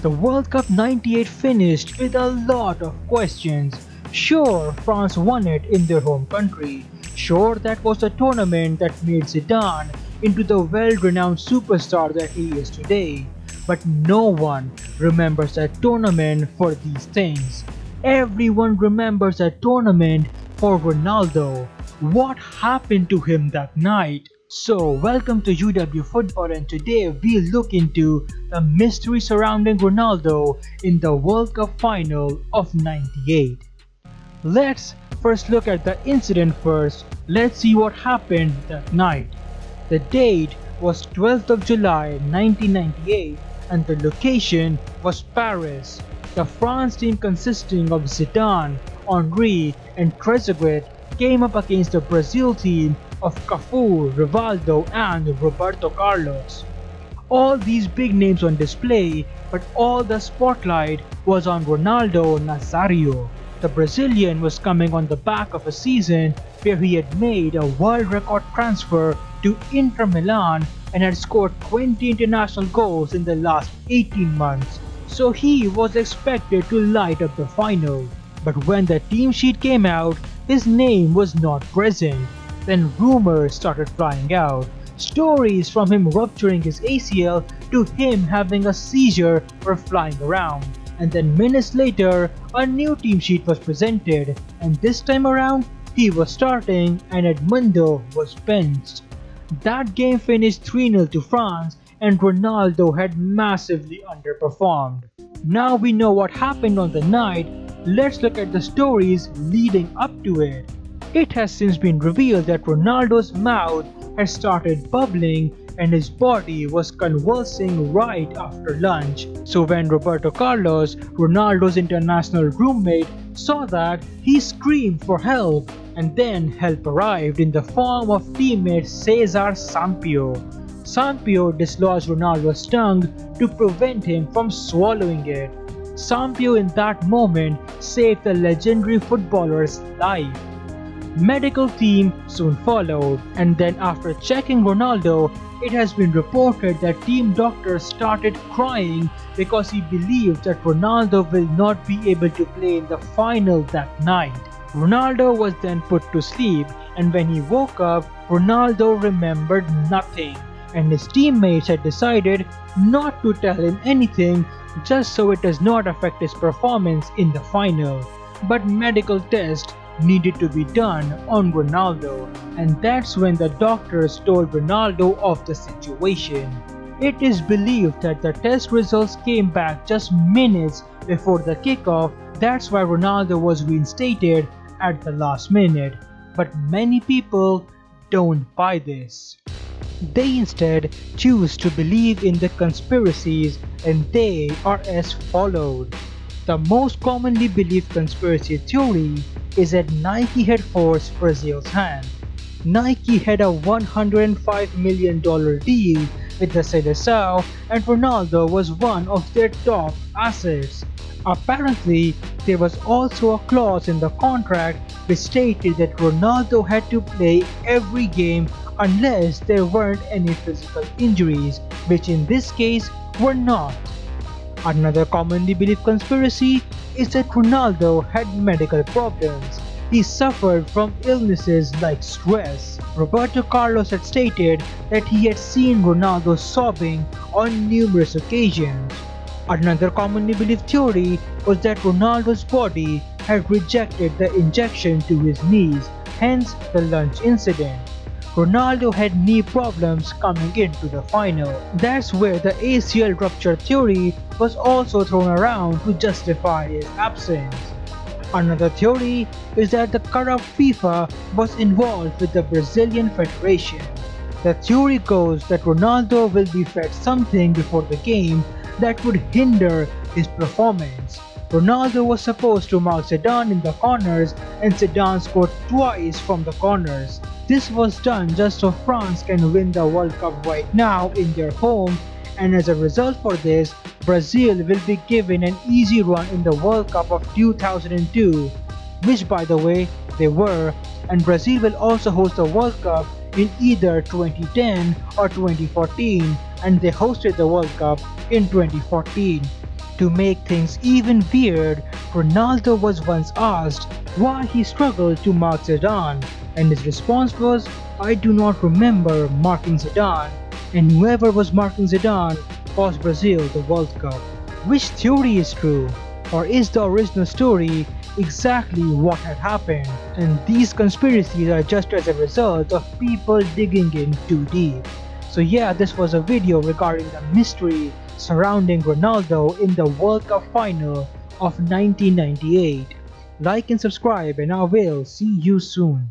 The World Cup '98 finished with a lot of questions. Sure, France won it in their home country. Sure, that was the tournament that made Zidane into the well-renowned superstar that he is today. But no one remembers that tournament for these things. Everyone remembers that tournament for Ronaldo. What happened to him that night? So, welcome to UW Football, and today we look into the mystery surrounding Ronaldo in the World Cup final of '98. Let's first look at the incident first. Let's see what happened that night. The date was 12th of July 1998 and the location was Paris. The France team consisting of Zidane, Henry and Trezeguet came up against the Brazil team of Cafu, Rivaldo and Roberto Carlos. All these big names on display, but all the spotlight was on Ronaldo Nazario. The Brazilian was coming on the back of a season where he had made a world record transfer to Inter Milan and had scored 20 international goals in the last 18 months. So he was expected to light up the final. But when the team sheet came out, his name was not present. Then rumors started flying out. Stories from him rupturing his ACL to him having a seizure were flying around. And then minutes later, a new team sheet was presented, and this time around, he was starting and Edmundo was benched. That game finished 3-0 to France, and Ronaldo had massively underperformed. Now we know what happened on the night. Let's look at the stories leading up to it. It has since been revealed that Ronaldo's mouth had started bubbling and his body was convulsing right after lunch. So when Roberto Carlos, Ronaldo's international roommate, saw that, he screamed for help, and then help arrived in the form of teammate Cesar Sampaio. Sampaio dislodged Ronaldo's tongue to prevent him from swallowing it. Sampaio in that moment saved the legendary footballer's life. Medical team soon followed, and then after checking Ronaldo, it has been reported that team doctors started crying because he believed that Ronaldo will not be able to play in the final that night. Ronaldo was then put to sleep, and when he woke up, Ronaldo remembered nothing, and his teammates had decided not to tell him anything just so it does not affect his performance in the final. But medical tests needed to be done on Ronaldo, and that's when the doctors told Ronaldo of the situation. It is believed that the test results came back just minutes before the kickoff. That's why Ronaldo was reinstated at the last minute. But many people don't buy this. They instead choose to believe in the conspiracies, and they are as followed. The most commonly believed conspiracy theory is that Nike had forced Brazil's hand. Nike had a $105 million deal with the Seleção, and Ronaldo was one of their top assets. Apparently, there was also a clause in the contract which stated that Ronaldo had to play every game unless there weren't any physical injuries, which in this case were not. Another commonly believed conspiracy is that Ronaldo had medical problems. He suffered from illnesses like stress. Roberto Carlos had stated that he had seen Ronaldo sobbing on numerous occasions. Another commonly believed theory was that Ronaldo's body had rejected the injection to his knees, hence the lunch incident. Ronaldo had knee problems coming into the final. That's where the ACL rupture theory was also thrown around to justify his absence. Another theory is that the corrupt FIFA was involved with the Brazilian Federation. The theory goes that Ronaldo will be fed something before the game that would hinder his performance. Ronaldo was supposed to mark Zidane in the corners, and Zidane scored twice from the corners. This was done just so France can win the World Cup right now in their home, and as a result for this, Brazil will be given an easy run in the World Cup of 2002, which by the way they were, and Brazil will also host the World Cup in either 2010 or 2014, and they hosted the World Cup in 2014. To make things even weird, Ronaldo was once asked why he struggled to mark Zidane, and his response was, "I do not remember marking Zidane," and whoever was marking Zidane cost Brazil the World Cup. Which theory is true? Or is the original story exactly what had happened? And these conspiracies are just as a result of people digging in too deep. So yeah, this was a video regarding the mystery surrounding Ronaldo in the World Cup final of 1998. Like and subscribe, and I will see you soon.